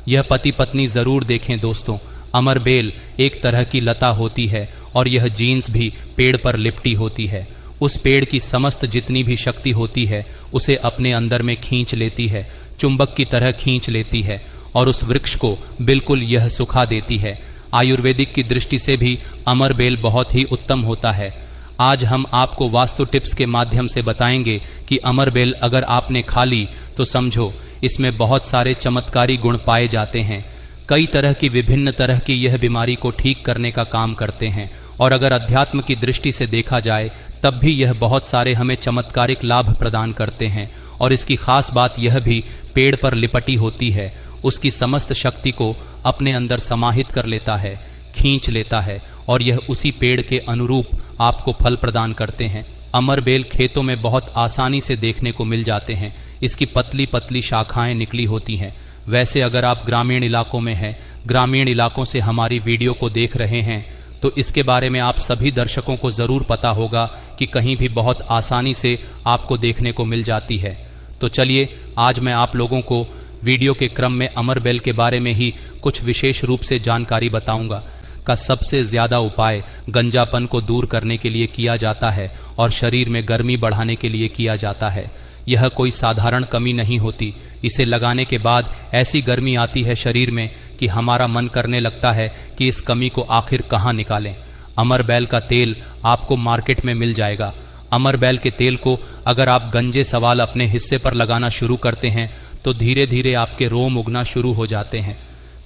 यह पति पत्नी जरूर देखें दोस्तों। अमर बेल एक तरह की लता होती है और यह जीन्स भी पेड़ पर लिपटी होती है। उस पेड़ की समस्त जितनी भी शक्ति होती है उसे अपने अंदर में खींच लेती है, चुंबक की तरह खींच लेती है और उस वृक्ष को बिल्कुल यह सुखा देती है। आयुर्वेदिक की दृष्टि से भी अमर बेल बहुत ही उत्तम होता है। आज हम आपको वास्तु टिप्स के माध्यम से बताएंगे कि अमर बेल अगर आपने खा ली तो समझो इसमें बहुत सारे चमत्कारी गुण पाए जाते हैं। कई तरह की विभिन्न तरह की यह बीमारी को ठीक करने का काम करते हैं और अगर अध्यात्म की दृष्टि से देखा जाए तब भी यह बहुत सारे हमें चमत्कारिक लाभ प्रदान करते हैं। और इसकी खास बात यह भी पेड़ पर लिपटी होती है, उसकी समस्त शक्ति को अपने अंदर समाहित कर लेता है, खींच लेता है और यह उसी पेड़ के अनुरूप आपको फल प्रदान करते हैं। अमर बेल खेतों में बहुत आसानी से देखने को मिल जाते हैं। इसकी पतली पतली शाखाएं निकली होती हैं। वैसे अगर आप ग्रामीण इलाकों में हैं, ग्रामीण इलाकों से हमारी वीडियो को देख रहे हैं, तो इसके बारे में आप सभी दर्शकों को जरूर पता होगा कि कहीं भी बहुत आसानी से आपको देखने को मिल जाती है। तो चलिए आज मैं आप लोगों को वीडियो के क्रम में अमर बेल के बारे में ही कुछ विशेष रूप से जानकारी बताऊंगा। का सबसे ज्यादा उपाय गंजापन को दूर करने के लिए किया जाता है और शरीर में गर्मी बढ़ाने के लिए किया जाता है। यह कोई साधारण कमी नहीं होती। इसे लगाने के बाद ऐसी गर्मी आती है शरीर में कि हमारा मन करने लगता है कि इस कमी को आखिर कहाँ निकालें। अमर बेल का तेल आपको मार्केट में मिल जाएगा। अमर बेल के तेल को अगर आप गंजे सवाल अपने हिस्से पर लगाना शुरू करते हैं तो धीरे धीरे आपके रोम उगना शुरू हो जाते हैं,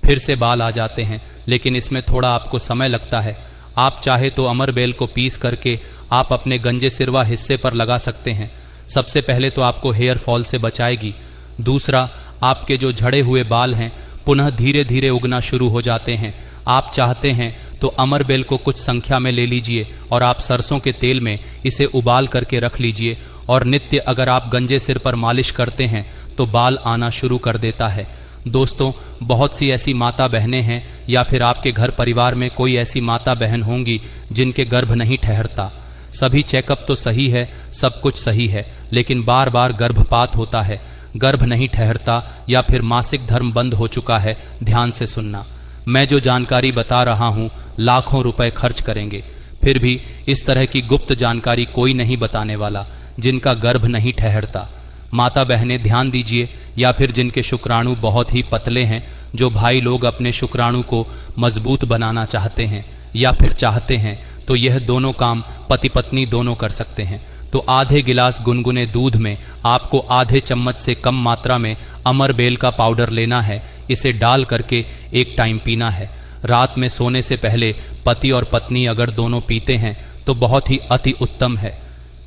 फिर से बाल आ जाते हैं, लेकिन इसमें थोड़ा आपको समय लगता है। आप चाहे तो अमर बेल को पीस करके आप अपने गंजे सिरवा हिस्से पर लगा सकते हैं। सबसे पहले तो आपको हेयर फॉल से बचाएगी। दूसरा, आपके जो झड़े हुए बाल हैं पुनः धीरे धीरे उगना शुरू हो जाते हैं। आप चाहते हैं तो अमर बेल को कुछ संख्या में ले लीजिए और आप सरसों के तेल में इसे उबाल करके रख लीजिए और नित्य अगर आप गंजे सिर पर मालिश करते हैं तो बाल आना शुरू कर देता है। दोस्तों, बहुत सी ऐसी माता बहनें हैं या फिर आपके घर परिवार में कोई ऐसी माता बहन होंगी जिनके गर्भ नहीं ठहरता। सभी चेकअप तो सही है, सब कुछ सही है, लेकिन बार बार गर्भपात होता है, गर्भ नहीं ठहरता या फिर मासिक धर्म बंद हो चुका है। ध्यान से सुनना, मैं जो जानकारी बता रहा हूं लाखों रुपए खर्च करेंगे, फिर भी इस तरह की गुप्त जानकारी कोई नहीं बताने वाला जिनका गर्भ नहीं ठहरता। माता बहनें ध्यान दीजिए, या फिर जिनके शुक्राणु बहुत ही पतले हैं, जो भाई लोग अपने शुक्राणु को मजबूत बनाना चाहते हैं या फिर चाहते हैं, तो यह दोनों काम पति पत्नी दोनों कर सकते हैं। तो आधे गिलास गुनगुने दूध में आपको आधे चम्मच से कम मात्रा में अमर बेल का पाउडर लेना है। इसे डाल करके एक टाइम पीना है। रात में सोने से पहले पति और पत्नी अगर दोनों पीते हैं तो बहुत ही अति उत्तम है।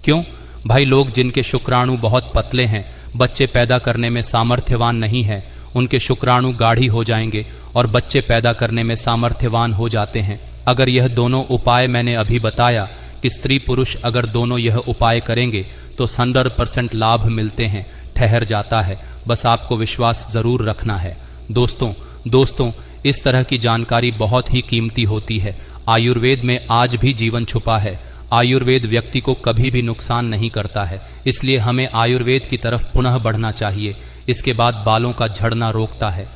क्यों भाई? लोग जिनके शुक्राणु बहुत पतले हैं, बच्चे पैदा करने में सामर्थ्यवान नहीं है, उनके शुक्राणु गाढ़ी हो जाएंगे और बच्चे पैदा करने में सामर्थ्यवान हो जाते हैं। अगर यह दोनों उपाय मैंने अभी बताया कि स्त्री पुरुष अगर दोनों यह उपाय करेंगे तो 100% लाभ मिलते हैं, ठहर जाता है। बस आपको विश्वास जरूर रखना है। दोस्तों, इस तरह की जानकारी बहुत ही कीमती होती है। आयुर्वेद में आज भी जीवन छुपा है। आयुर्वेद व्यक्ति को कभी भी नुकसान नहीं करता है, इसलिए हमें आयुर्वेद की तरफ पुनः बढ़ना चाहिए। इसके बाद बालों का झड़ना रोकता है।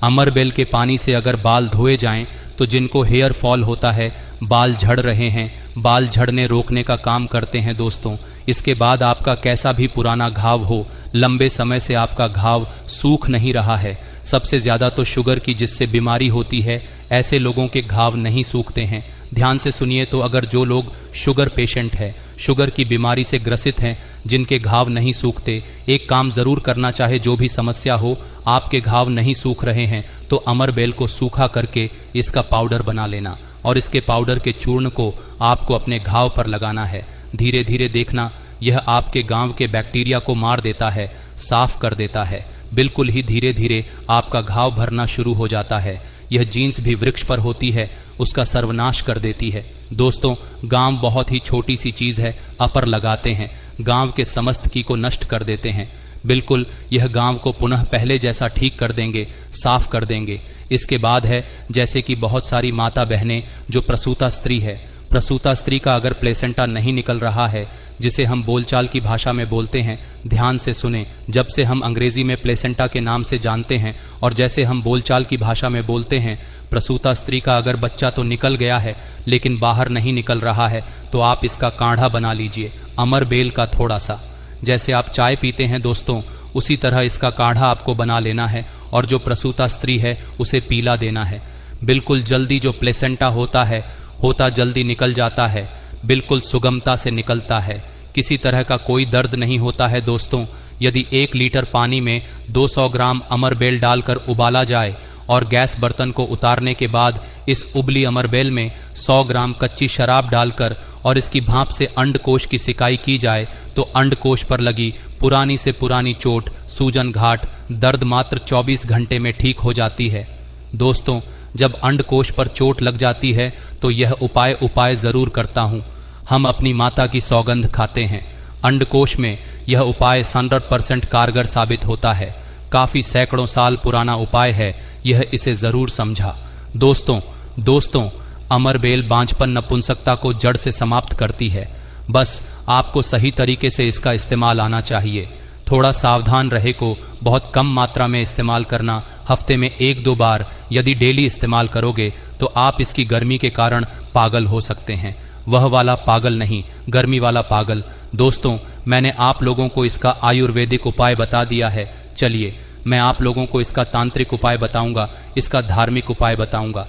अमर बेल के पानी से अगर बाल धोए जाएं तो जिनको हेयर फॉल होता है, बाल झड़ रहे हैं, बाल झड़ने रोकने का काम करते हैं। दोस्तों, इसके बाद आपका कैसा भी पुराना घाव हो, लंबे समय से आपका घाव सूख नहीं रहा है, सबसे ज्यादा तो शुगर की जिससे बीमारी होती है, ऐसे लोगों के घाव नहीं सूखते हैं। ध्यान से सुनिए, तो अगर जो लोग शुगर पेशेंट है, शुगर की बीमारी से ग्रसित हैं, जिनके घाव नहीं सूखते, एक काम जरूर करना चाहे, जो भी समस्या हो, आपके घाव नहीं सूख रहे हैं तो अमर बेल को सूखा करके इसका पाउडर बना लेना और इसके पाउडर के चूर्ण को आपको अपने घाव पर लगाना है। धीरे धीरे देखना, यह आपके गांव के बैक्टीरिया को मार देता है, साफ कर देता है। बिल्कुल ही धीरे धीरे आपका घाव भरना शुरू हो जाता है। यह जीन्स भी वृक्ष पर होती है, उसका सर्वनाश कर देती है। दोस्तों, गांव बहुत ही छोटी सी चीज है, अपर लगाते हैं, गांव के समस्त की को नष्ट कर देते हैं। बिल्कुल यह गांव को पुनः पहले जैसा ठीक कर देंगे, साफ कर देंगे। इसके बाद है जैसे कि बहुत सारी माता बहनें जो प्रसूता स्त्री है, प्रसूता स्त्री का अगर प्लेसेंटा नहीं निकल रहा है, जिसे हम बोलचाल की भाषा में बोलते हैं, ध्यान से सुने। जब से हम अंग्रेजी में प्लेसेंटा के नाम से जानते हैं और जैसे हम बोलचाल की भाषा में बोलते हैं, प्रसूता स्त्री का अगर बच्चा तो निकल गया है लेकिन बाहर नहीं निकल रहा है, तो आप इसका काढ़ा बना लीजिए, अमर बेल का थोड़ा सा। जैसे आप चाय पीते हैं दोस्तों, उसी तरह इसका काढ़ा आपको बना लेना है और जो प्रसूता स्त्री है उसे पीला देना है। बिल्कुल जल्दी जो प्लेसेंटा होता जल्दी निकल जाता है, बिल्कुल सुगमता से निकलता है, किसी तरह का कोई दर्द नहीं होता है दोस्तों। यदि 1 लीटर पानी में 200 ग्राम अमरबेल डालकर उबाला जाए और गैस बर्तन को उतारने के बाद इस उबली अमरबेल में 100 ग्राम कच्ची शराब डालकर और इसकी भाप से अंडकोश की सिकाई की जाए, तो अंडकोश पर लगी पुरानी से पुरानी चोट, सूजन घाट, दर्द मात्र 24 घंटे में ठीक हो जाती है। दोस्तों, जब अंडकोश पर चोट लग जाती है तो यह उपाय जरूर करता हूँ। हम अपनी माता की सौगंध खाते हैं। अंडकोश में यह उपाय 100% कारगर साबित होता है। काफी सैकड़ों साल पुराना उपाय है, यह इसे जरूर समझा। दोस्तों, अमरबेल बांझपन नपुंसकता को जड़ से समाप्त करती है। बस आपको सही तरीके से इसका इस्तेमाल आना चाहिए। थोड़ा सावधान रहे को बहुत कम मात्रा में इस्तेमाल करना, हफ्ते में 1-2 बार। यदि डेली इस्तेमाल करोगे तो आप इसकी गर्मी के कारण पागल हो सकते हैं। वह वाला पागल नहीं, गर्मी वाला पागल। दोस्तों, मैंने आप लोगों को इसका आयुर्वेदिक उपाय बता दिया है। चलिए मैं आप लोगों को इसका तांत्रिक उपाय बताऊंगा, इसका धार्मिक उपाय बताऊंगा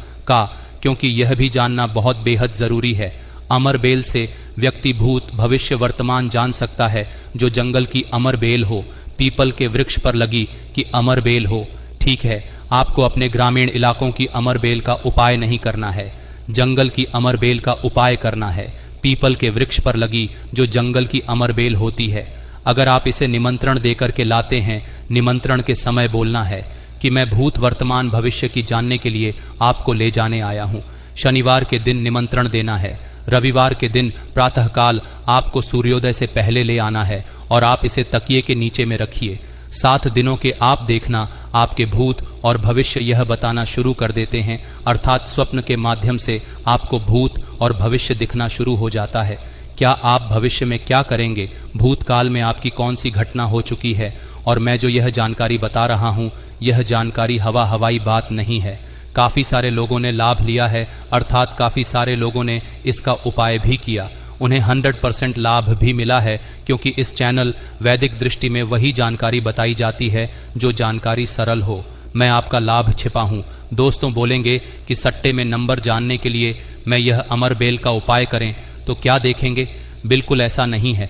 क्योंकि यह भी जानना बहुत बेहद जरूरी है। अमरबेल से व्यक्ति भूत भविष्य वर्तमान जान सकता है। जो जंगल की अमरबेल हो, पीपल के वृक्ष पर लगी कि अमरबेल हो। ठीक है, आपको अपने ग्रामीण इलाकों की अमरबेल का उपाय नहीं करना है, जंगल की अमरबेल का उपाय करना है। पीपल के वृक्ष पर लगी जो जंगल की अमरबेल होती है। अगर आप इसे निमंत्रण देकर के लाते हैं, निमंत्रण के समय बोलना है कि मैं भूत वर्तमान भविष्य की जानने के लिए आपको ले जाने आया हूँ। शनिवार के दिन निमंत्रण देना है। रविवार के दिन प्रातःकाल आपको सूर्योदय से पहले ले आना है और आप इसे तकिए के नीचे में रखिए। 7 दिनों के आप देखना, आपके भूत और भविष्य यह बताना शुरू कर देते हैं, अर्थात स्वप्न के माध्यम से आपको भूत और भविष्य दिखना शुरू हो जाता है। क्या आप भविष्य में क्या करेंगे, भूतकाल में आपकी कौन सी घटना हो चुकी है, और मैं जो यह जानकारी बता रहा हूँ, यह जानकारी हवाई बात नहीं है। काफी सारे लोगों ने लाभ लिया है, अर्थात काफी सारे लोगों ने इसका उपाय भी किया, उन्हें 100% लाभ भी मिला है, क्योंकि इस चैनल वैदिक दृष्टि में वही जानकारी बताई जाती है जो जानकारी सरल हो। मैं आपका लाभ छिपा हूँ। दोस्तों बोलेंगे कि सट्टे में नंबर जानने के लिए मैं यह अमरबेल का उपाय करें तो क्या देखेंगे? बिल्कुल ऐसा नहीं है।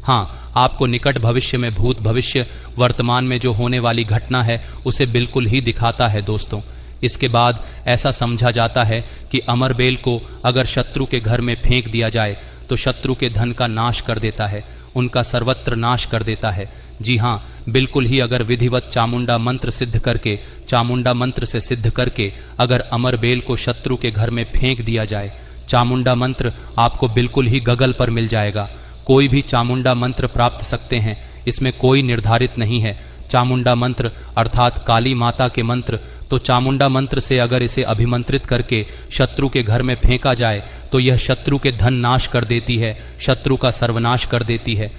हाँ, आपको निकट भविष्य में भूत भविष्य वर्तमान में जो होने वाली घटना है उसे बिल्कुल ही दिखाता है दोस्तों। इसके बाद ऐसा समझा जाता है कि अमरबेल को अगर शत्रु के घर में फेंक दिया जाए तो शत्रु के धन का नाश कर देता है, उनका सर्वत्र नाश कर देता है। जी हाँ, बिल्कुल ही अगर विधिवत चामुंडा मंत्र सिद्ध करके, चामुंडा मंत्र से सिद्ध करके अगर अमरबेल को शत्रु के घर में फेंक दिया जाए, चामुंडा मंत्र आपको बिल्कुल ही गगल पर मिल जाएगा। कोई भी चामुंडा मंत्र प्राप्त सकते हैं, इसमें कोई निर्धारित नहीं है। चामुंडा मंत्र अर्थात काली माता के मंत्र, तो चामुंडा मंत्र से अगर इसे अभिमंत्रित करके शत्रु के घर में फेंका जाए तो यह शत्रु के धन नाश कर देती है, शत्रु का सर्वनाश कर देती है।